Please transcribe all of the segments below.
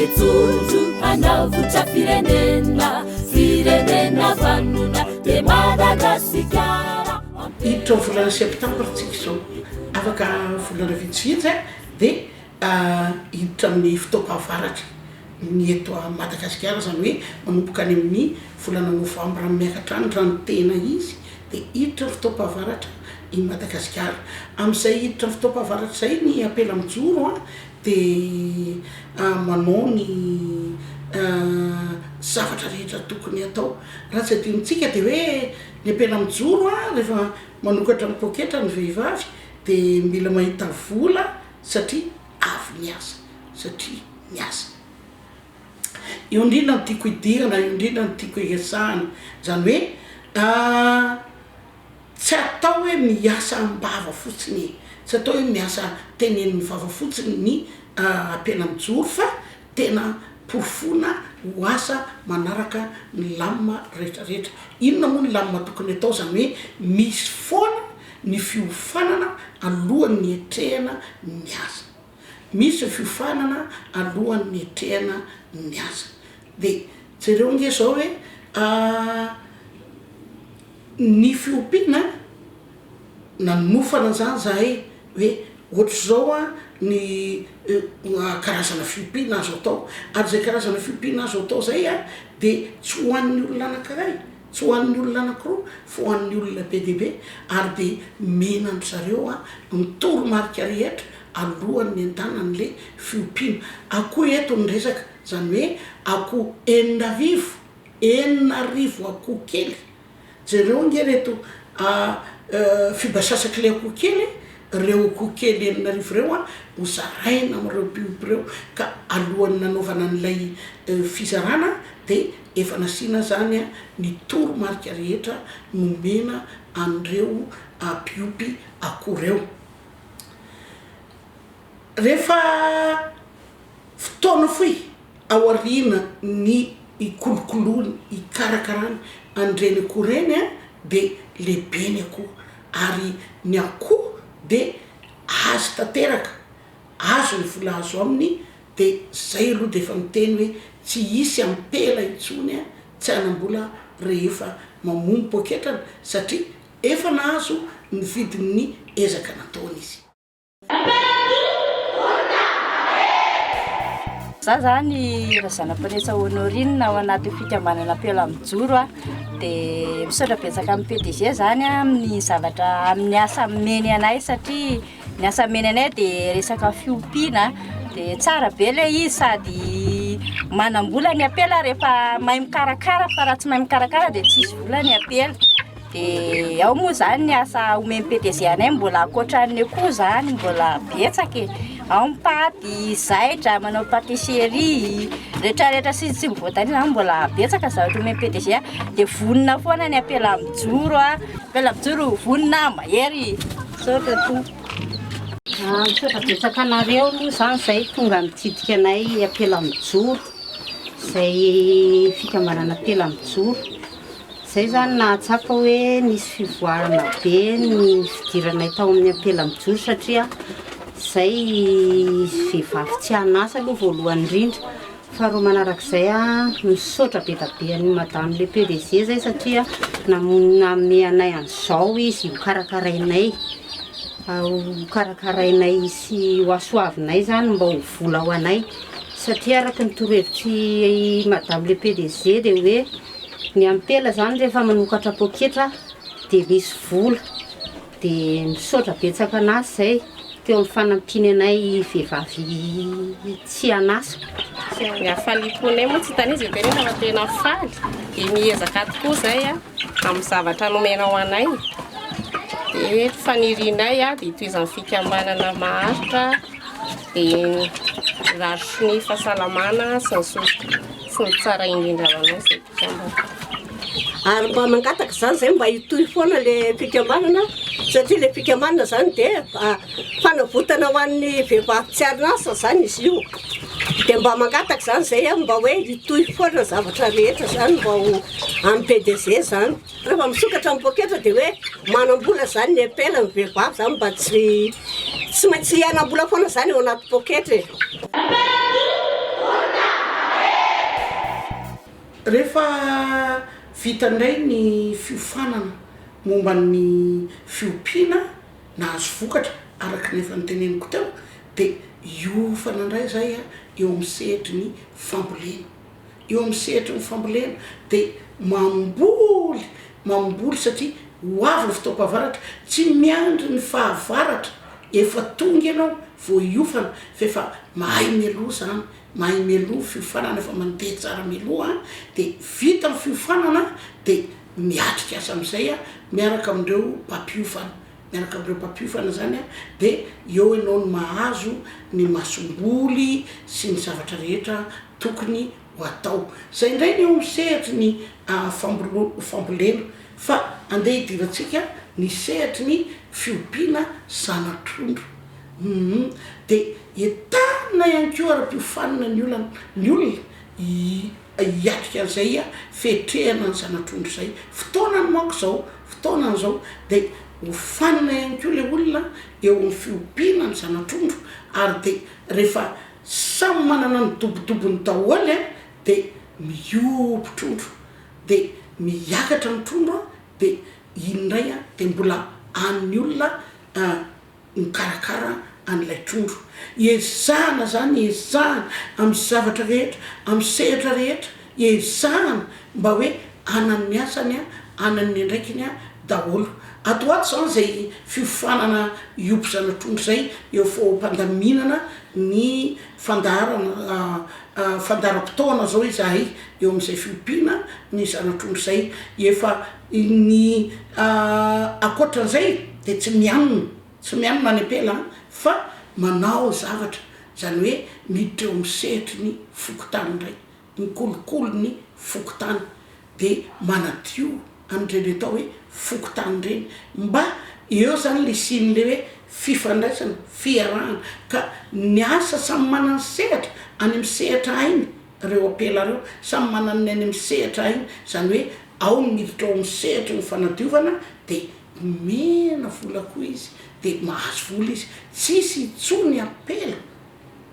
Mitsuzu anavuta firenena vanuna de Madagascar. Hiditra ny volana septambra tsika zao afaka volana vitsivitsy dia hiditra amin'ny fotoam-pahavaratra ny eto Madagasikara zany hoe manomboka any amin'ny volana novambra miakatra any rano tena izy dia hiditra ny fotoam-pahavaratra i Madagasikara. Amin'izay hiditra ny fotoam-pahavaratra zay ny Ampela Mijoro dia manao ny zavatra rehetra tokony atao. Raha tsy adinontsika dia hoe ny Ampela Mijoro rehefa manokatra ny poketra ny vehivavy dia mila mahita vola satria avy miasa, satria miasa. Eo indrindra no tiako hidirana, eo indrindra no tiako hiasahana zany hoe tsy atao hoe miasa am-bava fotsiny, tsy atao hoe miasa tenenin'ny vava fotsiny ny Ampela Mijoro fa tena porofona ho asa manaraka ny lamina rehetrarehetra. Inona moa ny lamina tokony atao zany hoe misy foana ny fiofanana alohan'ny etrehana ny asa. Misy fiofanana alohan'ny etrehana ny asa. Dia jereo nge zao hoe ny fiompiana nanofana zany zahay hoe ohatra zao ny karazana fiompiana azo atao, ary zay karazana fiompiana azo atao zay dia tsy ho an'ny olona anankiray, tsy ho an'ny olona anankiroa fa ho an'ny olona be dia be, ary dia menandry zareo ny toromarika rehetra alohan'ny andanan'le fiompiana. Akoho eto ny resaka zany hoe akoho 4,000 akoho kely. Jereo nge reto fibasasaka le akoho kely, reo akoho kely 4,000 reo ho zaraina amin'ireo mpiompy reo, ka alohan'ny nanaovana an'ilay fizarana dia efa nasiana zany ny toromarika rehetra nomena an'ireo mpiompy akoho reo. Rehefa fotoana foy aoriana ny ikolokoloany, ikarakarany an'ireny akoho reny dia lehibe ny akoho, ary ny akoho dia azo tanteraka, azo ny vola azo aminy. Dia zay aloha dia efa miteny hoe tsy hisy ampela intsony tsy hanam-bola rehefa mamomby poketrana satria efa nahazo ny vidin'ny ezaka nataony izy. Za zany razanam-panesa Fanolorana ao anaty fikambanana Ampela Mijoro dia misaotra betsaka amin'ny PDG zany amin'ny zavatra amin'ny asa meny anay, satria ny asa meny anay dia resaka fiompiana dia tsara be le izy, sady manam-bola ny Ampela rehefa mahay mikarakara, fa raha tsy mahay mikarakara dia tsisy vola ny Ampela. Dia ao moa zany ny asa omeny PDG anay mbola ankoatran'ny akoho zany mbola betsaka ao mipaty, zaitra, manao patisserie, rehetrarehetra sy mivoatany zany mbola betsaka zavatra omeny PDG. Dia vonona foana ny Ampela Mijoro Ampela Mijoro vonona mahery saotra to. Misaotra betsaka anareo moa zany zay tonga mitsidika anay Ampela Mijoro, zay fikambanana Ampela Mijoro. Zay zany nahatsapa hoe nisy fivoarana be ny fidiranay tao amin'ny Ampela Mijoro, satria zay vehivavy tsy hanasa aloha voalohany indrindra. Faharoa manarak'izay misaotra be dabe ny madame le PDG zay, satria nanome anay an'izao izy hokarakarainay, hokarakarainay sy hoasoavinay zany mba ho vola ho anay, satria araka ny torohevitry madame le PDG dia hoe ny Ampela zany rehefa manokatra poketra dia misy vola. Dia misaotra betsaka anazy zay teo amin'ny fanampiany anay vehivavy tsy hanasa. Ny afaliponay moa tsy tanizy tena fa tena faly, dia miezaka tokoa zay amin'ny zavatra nomena ho anay. Dia fanirianay dia toizan'ny fikambanana maharitra, dia rarotry ny fahasalamana sy ny tsara indrindra anay zay fikambanana. Ary mba mangataka zany zay mba hitohy foana le fikambanana, satria le fikambanana zany dia fanavotana ho an'ny vehivavy tsy hanasa zany izy io. Dia mba mangataka zany zay mba hoe hitohy foana zavatra rehetra zany mba ho amin'ny PDG zany. Rehefa misokatra amin'ny poketra dia hoe manam-bola zany ny Ampela ny vehivavy zany, mba tsy maintsy hanam-bola foana zany ao anaty poketra. rehefa vita ndray ny fiofanana momba ny fiompiana nahazo vokatra araka nefa nyteneniko teo de iofana ndray zay a eo amin'ny sehatry ny fambolena eo amin'ny sehatry ny fambolena de mamboly satria hoavy ny fotoam-pahavaratra tsy miandry ny fahavaratra efa tonga ianao vao iofana fa efa mahay mialoha zany mahay mialoha fiofanana efa mandeha tsara mialoha de vita ny fiofanana de miatrika asa am'izay a miaraka amindreo mpampiofana zany a de eo ianao ny mahazo ny masomboly sy ny zavatra rehetra tokony ho atao zay ndray ny eo misehatry ny fambolena fa andeha hidirantsika ny sehatry ny fiompiana zanatrondro de entana ihany koa ara-piofanana ny olona hiatrika an'izay a fetrehana ny zanatrondro zay fotoanany manko zao fotoanany zao de hofanina ihany koa le olona eo amin'ny fiompiana ny zanatrondro ary de rehefa samy manana ny dobodobony daholo de miopotrondro de miakatra ny trondro de indray de mbola an'ny olona mikarakara an'ilay trondro ezahana zany ezahana amin'ny zavatra rehetra amin'ny sehatra rehetra ezahana mba hoe anan'ny asany anan'ny andraikiny daholo atoato zany zay fiofanana iopo zanatrondro zay eo fompandaminana ny fandaram-potoana zao izahay eo amin'izay fiompiana ny zanatrondro zay efa ny akoatran'izay de tsy mianona any Ampela fa manao zavatra zany hoe miditra eo amin'ny sehatry ny fokotany ndray mikolokolo ny fokotany de manadio an'ireny atao hoe fokotany reny mba eo zany le sinyle hoe fifandraisana fiarahana ka ny asa samy manana sehatra any amin'ny sehatra ainy reo Ampela reo samy manana ny any amin'ny sehatra ainy zany hoe ao ny miditra ao amin'ny sehatra ny fanadiovana de mena vola koa izy de mahazo vola izy tsisy itsony Ampela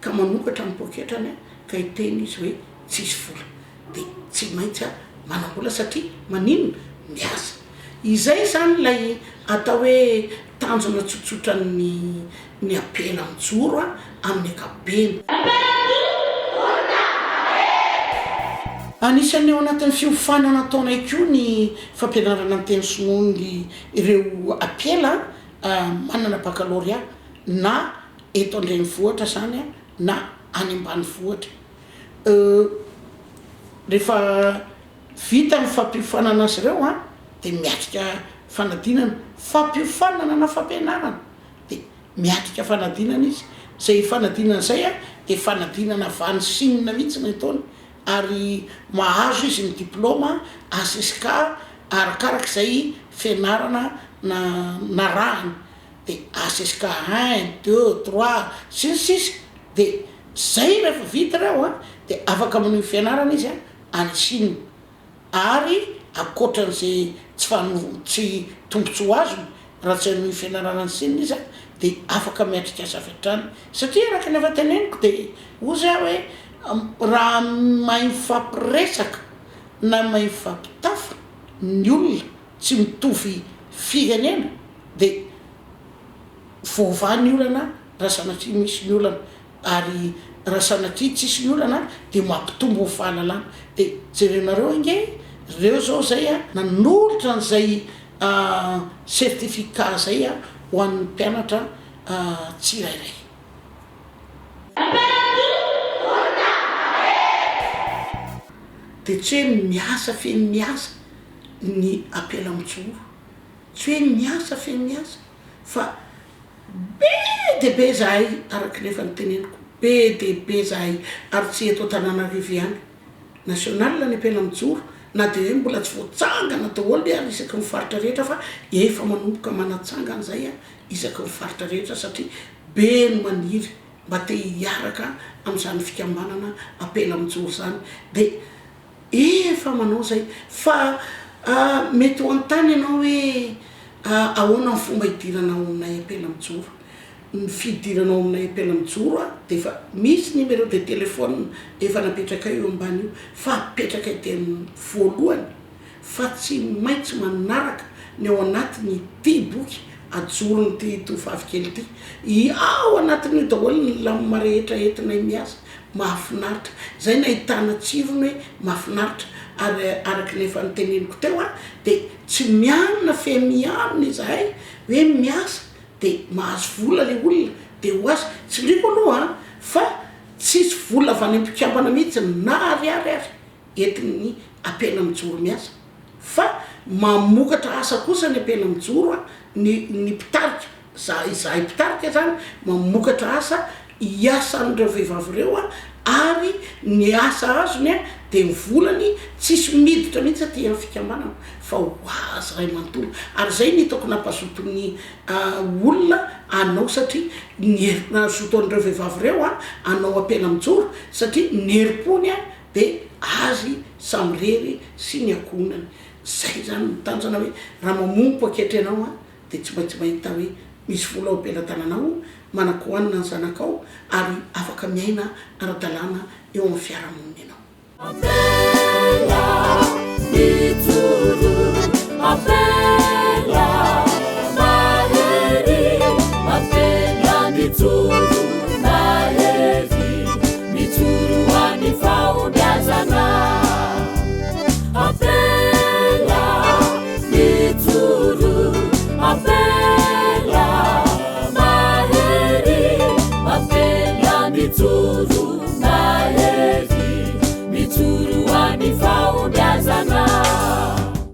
ka manokatra ny poketrany ka hiteny izy hoe tsisy vola de tsy maintsy manambola satria maninona miasa izay zany lay atao hoe tanjona tsotsotra ny Ampela Mijoro amin'ny ankapobeny anisan'ny eo anatin'ny fiofanana ataonay koa ny fampianarana ny teny sinoa ireo Ampela manana baccalauréat na eto an-drenivohitra zany na any ambanivohitra rehefa vita ny fampiofanana azy ireo de miatrika fanadinana fampiofanana na fampianarana de miatrika fanadinana izy zay fanadinana zay de fanadinana vansinina mihitsy ny ataony ary mahazo izy ny diplôma ACSK arakaraka zay fianarana na rahany de ACSK 1 2 3 6 de zay rehefa vita reo de afaka manao fianarana izy any Chine ary akoatran'izay tsy tombontsoa azo raha tsy hanao fianarana ny Chine izy de afaka miatrika asa fiatrany satria araka nefa teneniko de ozy hoe raha mahay mifampiresaka na mahay mifampitafa ny olona tsy mitovy firenena de voavany olana raha sanatria misy ny olana ary raha sanatria tsisy ny olana de mampitombo ny fahalalana de jerenareo inge reo zao zay nanolotra n'izay certificat zay ho an'ny mpianatra tsirairay de tsy hoe miasa feny miasa ny Ampela Mijoro tsy hoe miasa feny miasa fa be de be zahay araka nefa nyteneniko be de be zahay ary tsy eto Antananarivo ihany national ny Ampela Mijoro na de hoe mbola tsy voatsangana daholo de ary isaky ny faritra rehetra fa efa manomboka manatsangana zay isaky ny faritra rehetra satria be ny maniry mba te hiaraka amin'izany fikambanana Ampela Mijoro zany de efa manao zay fa mety ho an-tany ianao hoe ahoana ny fomba hidiranao aminay Ampela Mijoro ny fidiranao aminay Ampela Mijoro de fa misy numéro de téléphone efa napetraka eo ambany io fa apetraka ety amin'ny voalohany fa tsy maintsy manaraka ny ao anatiny ty boky ajorony ty tovavy kely ty ao anatiny daholo ny lamoma rehetra entinay miasa mahafinaritra zay nahitana tsirony hoe mahafinaritra ary araky nefa nyteneniko teo de tsy mianina fe mianina izahay hoe miasa de mahazo vola le olona de ho azy tsy liko aloha fa tsisy vola avy any am-pikambana mihitsy na ariary entin'ny Ampela Mijoro miasa fa mamokatra asa kosa ny Ampela Mijoro ny mpitarika izahay mpitarika zany mamokatra asa iasan'ireo vehivavy ireo ary ny asa azony de ny volany tsisy miditra mihitsy aty amin'ny fikambanana fa ho azy ray manontolo ary zay nitako nampazoton'ny olona anao satria nazoton'ireo vehivavy ireo anao Ampela Mijoro satria nerim-pony de azy samirery sy ny akonany zay zany mitanjana hoe raha mamompo aketra ianao de tsy maintsy mahita hoe misy vola ao am-pelantananao manakohanina ny zanakao ary afaka miaina ara-dalàna eo amin'ny fiarahamonina ianao. Ampela Mijoro, Ampela